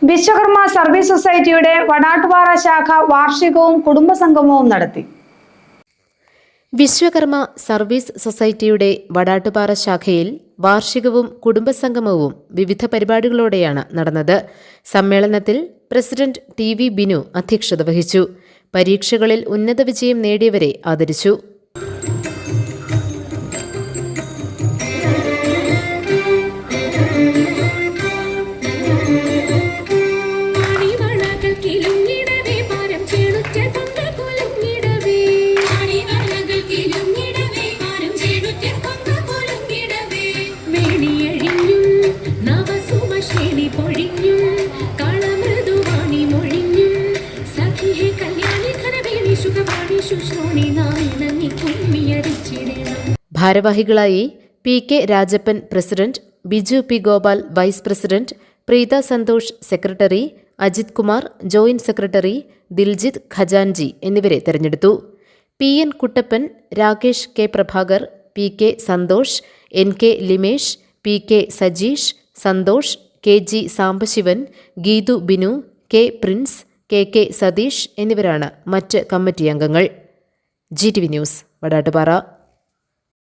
Vishwakarma service സൊസൈറ്റിയുടെ വടാട്ടുപാറ ശാഖ വാർഷികവും കുടുംബസംഗമവും നടത്തി. വിശ്വകർമ്മ സർവീസ് സൊസൈറ്റിയുടെ വടാട്ടുപാറ ശാഖയിൽ വാർഷികവും കുടുംബസംഗമവും വിവിധ പരിപാടികളോടെയാണ് നടന്നത്. സമ്മേളനത്തിൽ പ്രസിഡന്റ് ടി.വി. ബിനു അധ്യക്ഷത വഹിച്ചു. പരീക്ഷകളിൽ ഉന്നത വിജയം നേടിയവരെ ആദരിച്ചു. ഭാരവാഹികളായി P K Rajappan president, Biju P Gopal vice president, Preetha Santhosh secretary, Ajith Kumar joint secretary, Diljith ഖജാൻജി എന്നിവരെ തെരഞ്ഞെടുത്തു. P N Kuttappan, Rakesh K Prabhakar, P K Santhosh, N K Limesh, P K Sajeesh, Santhosh, K G Sambasivan, Geethu Binu, K Prince, K K Satheesh എന്നിവരാണ് മറ്റ് കമ്മിറ്റി അംഗങ്ങൾ. GTV news, Vadattupara.